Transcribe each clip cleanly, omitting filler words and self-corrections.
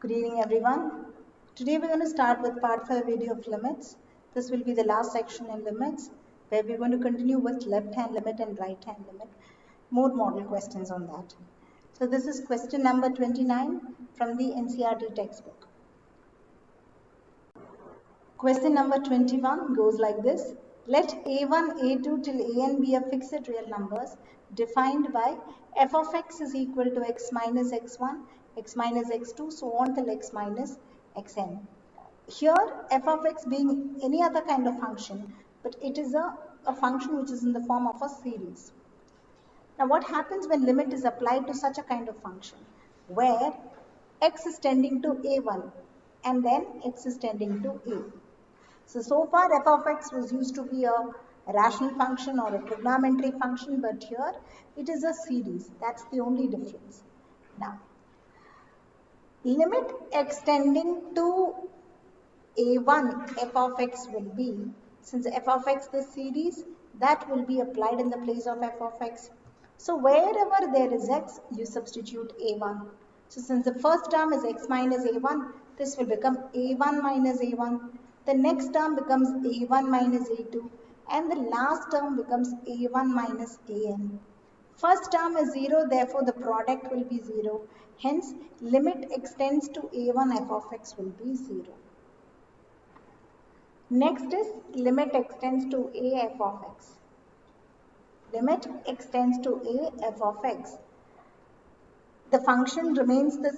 Good evening everyone. Today we're going to start with part 5 video of limits. This will be the last section in limits where we're going to continue with left hand limit and right hand limit. More model questions on that. So this is question number 29 from the NCERT textbook. Question number 21 goes like this. Let A1, A2 till An be a fixed real numbers defined by f of x is equal to x minus x1, x minus x2, so on till x minus xn. Here f of x being any other kind of function, but it is a function which is in the form of a series. Now what happens when limit is applied to such a kind of function where x is tending to a1 and then x is tending to a. So far f of x was used to be a rational function or a trigonometry function, but here it is a series. That's the only difference. Now, limit extending to a1 f of x will be, since f of x is series, that will be applied in the place of f of x. So wherever there is x, you substitute a1. So since the first term is x minus a1, this will become a1 minus a1. The next term becomes a1 minus a2 and the last term becomes a1 minus an. First term is 0, therefore the product will be 0. Hence, limit extends to a1 f of x will be 0. Next is limit extends to a f of x. Limit extends to a f of x. The function remains the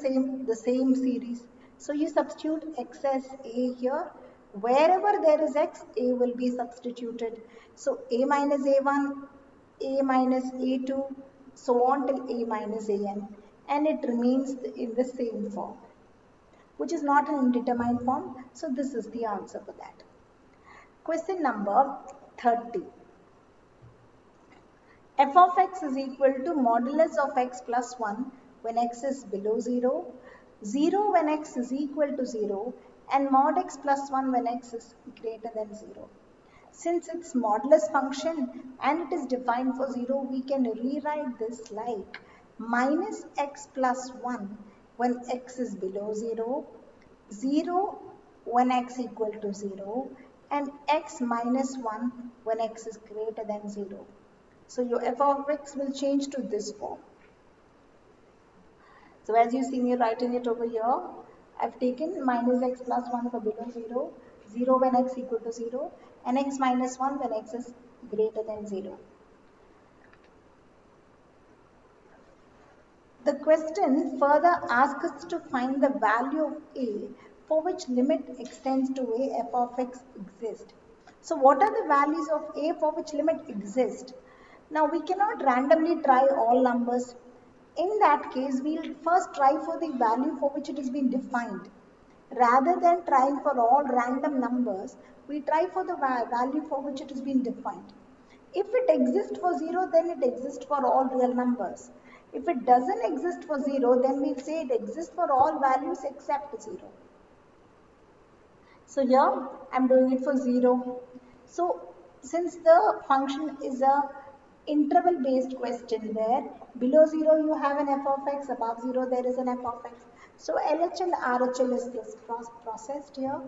same series. So you substitute x as a here. Wherever there is x, a will be substituted. So a minus a1, a minus a2, so on till a minus an. And it remains in the same form, which is not an indeterminate form. So this is the answer for that. Question number 30. F of x is equal to modulus of x plus 1 when x is below 0, 0 when x is equal to 0, and mod x plus 1 when x is greater than 0. Since it's modulus function and it is defined for 0, we can rewrite this like minus x plus 1 when x is below 0, 0 when x equal to 0, and x minus 1 when x is greater than 0. So your f of x will change to this form. So as you see me writing it over here, I've taken minus x plus 1 for below 0, 0 when x equal to 0, and x minus 1 when x is greater than 0. The question further asks us to find the value of a for which limit extends to a f of x exists. So what are the values of a for which limit exists? Now we cannot randomly try all numbers. In that case, we'll first try for the value for which it has been defined. Rather than trying for all random numbers, we try for the value for which it has been defined. If it exists for 0, then it exists for all real numbers. If it doesn't exist for 0, then we'll say it exists for all values except 0. So here, I'm doing it for 0. So, since the function is a interval based question where below 0 you have an f of x, above 0 there is an f of x. So LHL, RHL is this processed here.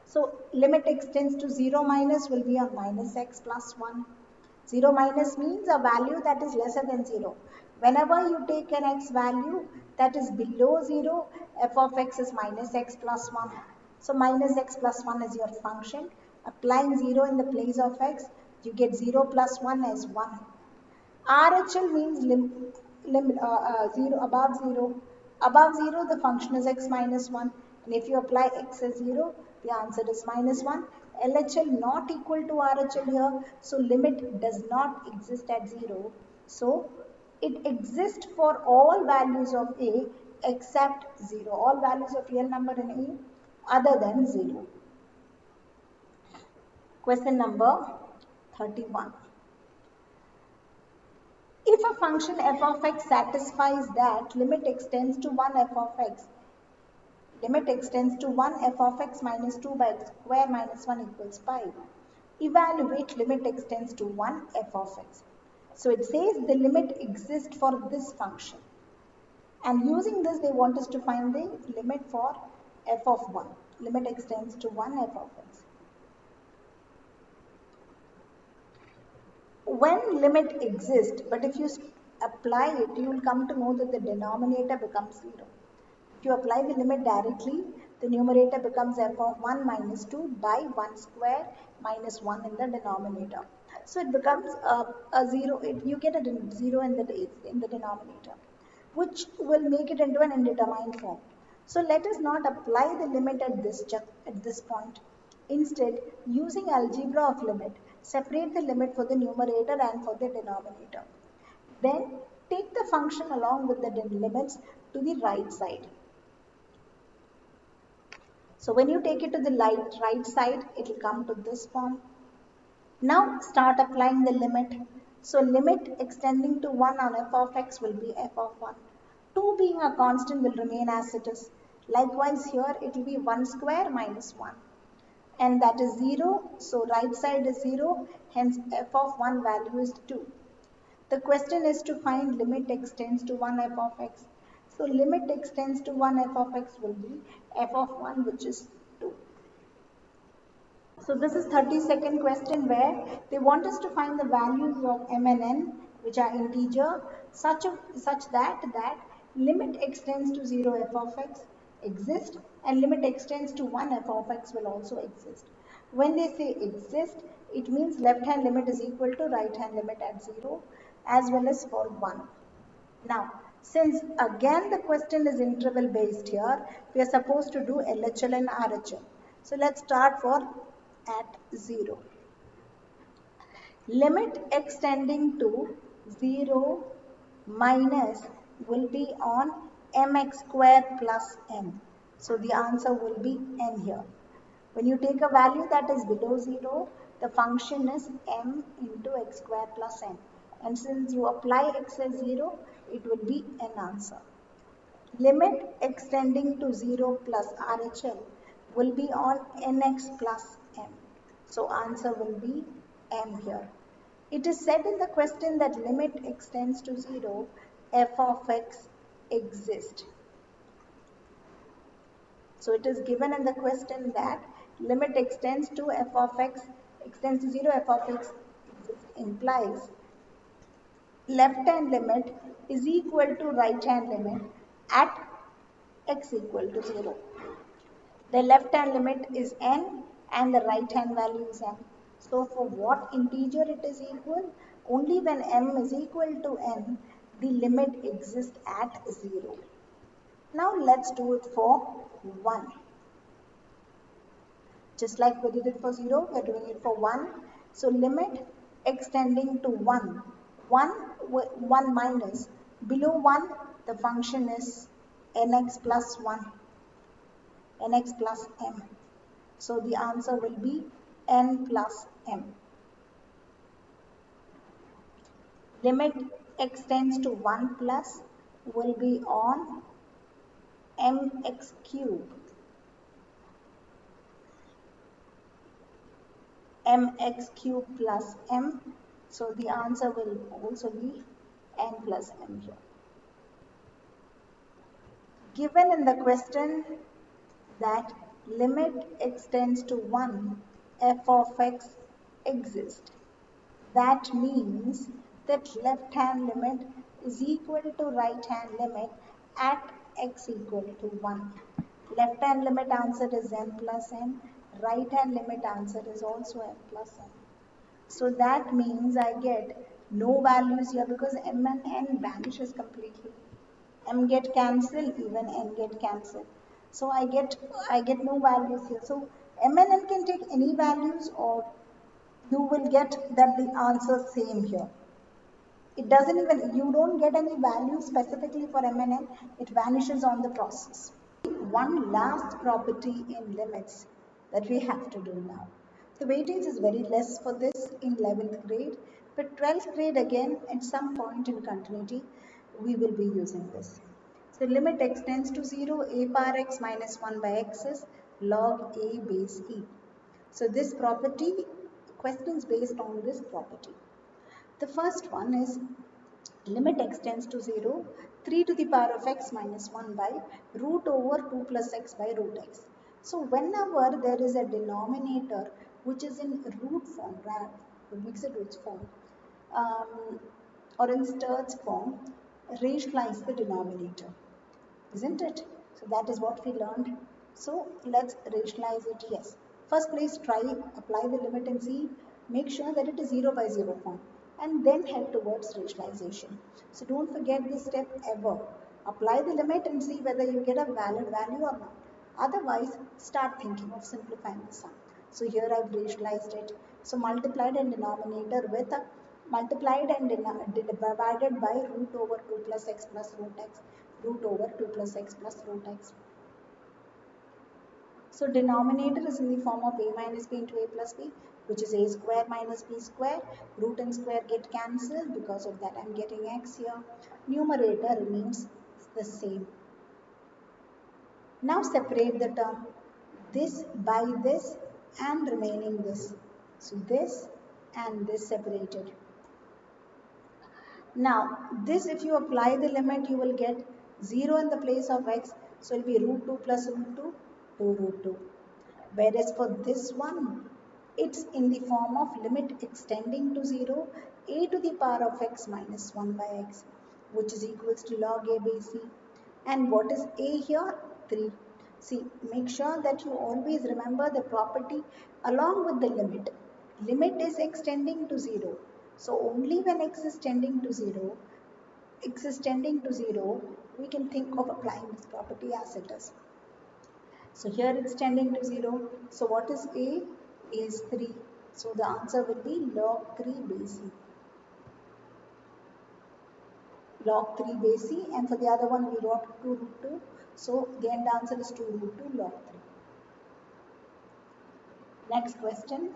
So limit extends to 0 minus will be on minus x plus 1. 0 minus means a value that is lesser than 0. Whenever you take an x value that is below 0, f of x is minus x plus 1. So minus x plus 1 is your function. Applying 0 in the place of x, you get 0 plus 1 as 1. RHL means 0 above 0. Above 0, the function is x minus 1. And if you apply x as 0, the answer is minus 1. LHL not equal to RHL here. So limit does not exist at 0. So it exists for all values of a except 0. All values of real number in a other than 0. Question number 31. If a function f of x satisfies that limit extends to 1 f of x, limit extends to 1 f of x minus 2 by x square minus 1 equals 5. Evaluate limit extends to 1 f of x. So it says the limit exists for this function. And using this, they want us to find the limit for f of 1. Limit extends to 1 f of x. When limit exists, but if you apply it, you will come to know that the denominator becomes 0. If you apply the limit directly, the numerator becomes f of 1 minus 2 by 1 square minus 1 in the denominator. So it becomes a 0, you get a 0 in the denominator, which will make it into an indeterminate form. So let us not apply the limit at this point. Instead, using algebra of limit, separate the limit for the numerator and for the denominator. Then take the function along with the limits to the right side. So when you take it to the right side, it will come to this form. Now start applying the limit. So limit extending to 1 on f of x will be f of 1. 2 being a constant will remain as it is. Likewise here it will be 1 square minus 1. And that is 0. So right side is 0. Hence f of 1 value is 2. The question is to find limit extends to 1 f of x. So limit extends to 1 f of x will be f of 1, which is 2. So this is 32nd question where they want us to find the values of m and n, which are integer, such that limit extends to 0 f of x exist and limit extends to 1 f of x will also exist. When they say exist, it means left hand limit is equal to right hand limit at 0 as well as for 1. Now, since again the question is interval based here, we are supposed to do LHL and RHL. So let's start for at 0. Limit extending to 0 minus will be on mx square plus n. So the answer will be n here. When you take a value that is below 0, the function is m into x square plus n. And since you apply x as 0, it will be an answer. Limit extending to 0 plus RHL will be on nx plus m. So answer will be m here. It is said in the question that limit extends to 0, f of x exists. So it is given in the question that limit extends to f of x extends to 0, f of x exists, implies left hand limit is equal to right hand limit at x equal to 0. The left hand limit is n and the right hand value is m. So for what integer it is equal? Only when m is equal to n, the limit exists at 0. Now let's do it for 1. Just like we did it for 0, we are doing it for 1. So limit extending to 1. 1 minus. Below 1, the function is nx plus 1. Nx plus m. So the answer will be n plus m. Limit extends to 1 plus will be on mx cube. Mx cube plus m. So the answer will also be n plus m here. Given in the question that limit extends to 1, f of x exists. That means that left hand limit is equal to right hand limit at x equal to 1. Left hand limit answer is n plus n. Right hand limit answer is also n plus n. So that means I get no values here because m and n vanishes completely. M get cancelled, even n get cancelled. So I get no values here. So m and n can take any values, or you will get that the answer same here. It doesn't even, you don't get any value specifically for m and n, it vanishes on the process. One last property in limits that we have to do now. The weightage is very less for this in 11th grade, but 12th grade again at some point in continuity we will be using this. So limit extends to 0, a power x minus 1 by x is log a base e. So this property, questions based on this property. The first one is limit extends to 0, 3 to the power of x minus 1 by root over 2 plus x by root x. So whenever there is a denominator which is in root form, mixed roots form, um, or in Sturt's form, rationalize the denominator, isn't it? So that is what we learned. So let's rationalize it. Yes. First place, try apply the limit and see. Make sure that it is 0 by 0 form, and then head towards rationalization. So don't forget this step ever. Apply the limit and see whether you get a valid value or not. Otherwise, start thinking of simplifying the sum. So here I've rationalized it. So multiplied and denominator with a multiplied and divided by root over 2 plus x plus root x, root over 2 plus x plus root x. So denominator is in the form of a minus b into a plus b, which is a square minus b square. Root and square get cancelled, because of that I'm getting x here. Numerator remains the same. Now separate the term, this by this and remaining this. So this and this separated. Now this, if you apply the limit, you will get 0 in the place of x. So it will be root 2 plus root 2, 2 root 2. Whereas for this one, it's in the form of limit extending to 0, a to the power of x minus 1 by x, which is equals to log a by c. And what is a here? 3. See, make sure that you always remember the property along with the limit. Limit is extending to 0. So only when x is tending to 0, we can think of applying this property as it is. So here it's tending to 0. So what is a? Is 3. So the answer will be log 3 base c. Log 3 base c, and for the other one we wrote 2 root 2. So the end answer is 2 root 2 log 3. Next question.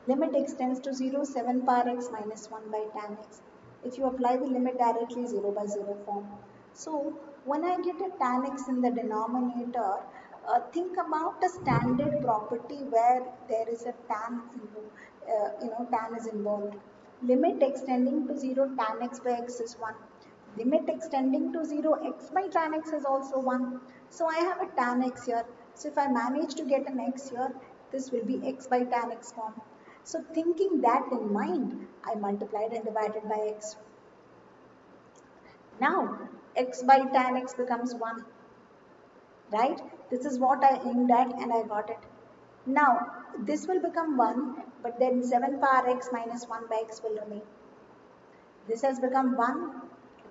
Limit extends to 0, 7 power x minus 1 by tan x. If you apply the limit directly, 0 by 0 form. So when I get a tan x in the denominator, think about a standard property where there is a tan, tan is involved. Limit extending to 0, tan x by x is 1. Limit extending to 0, x by tan x is also 1. So I have a tan x here. So if I manage to get an x here, this will be x by tan x form. So thinking that in mind, I multiplied and divided by x. Now, x by tan x becomes 1. Right? This is what I aimed at and I got it. Now, this will become 1, but then 7 power x minus 1 by x will remain. This has become 1.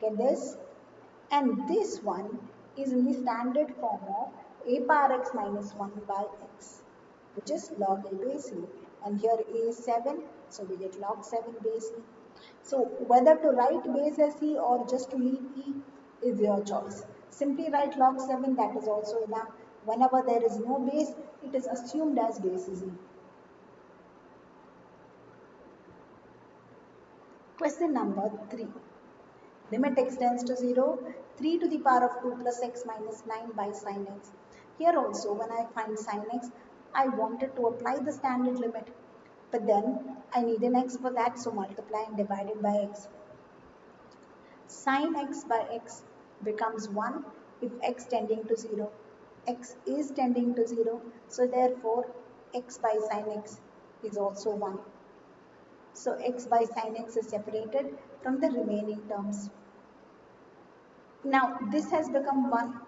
Look at this. And this one is in the standard form of a power x minus 1 by x, which is log a by c. And here a is 7, so we get log 7 base e. So whether to write base as e or just to leave e is your choice. Simply write log 7, that is also enough. Whenever there is no base, it is assumed as base is e. Question number 3. Limit extends to 0, 3 to the power of 2 plus x minus 9 by sin x. Here also, when I find sin x, I wanted to apply the standard limit. But then I need an x for that, so multiply and divide it by x. Sin x by x becomes 1 if x tending to 0. X is tending to 0, so therefore x by sin x is also 1. So x by sin x is separated from the remaining terms. Now this has become 1.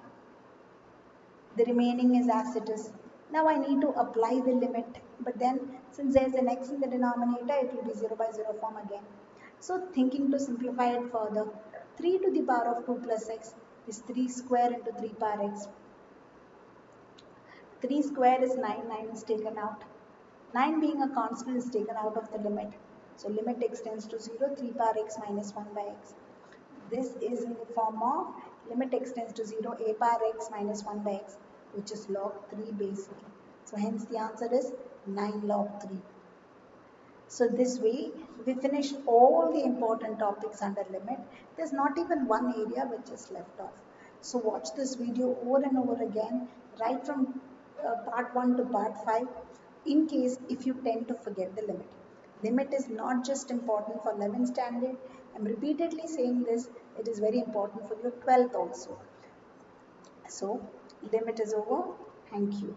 The remaining is as it is. Now I need to apply the limit, but then since there is an x in the denominator, it will be 0 by 0 form again. So thinking to simplify it further, 3 to the power of 2 plus x is 3 square into 3 power x. 3 square is 9, 9 is taken out. 9 being a constant is taken out of the limit. So limit extends to 0, 3 power x minus 1 by x. This is in the form of limit extends to 0, a power x minus 1 by x, which is log 3 base e. So hence the answer is 9 log 3. So this way we finish all the important topics under limit. There's not even one area which is left off. So watch this video over and over again, right from part 1 to part 5, in case if you tend to forget the limit. Limit is not just important for 11th standard, I'm repeatedly saying this. It is very important for your 12th also. So, limit is over. Thank you.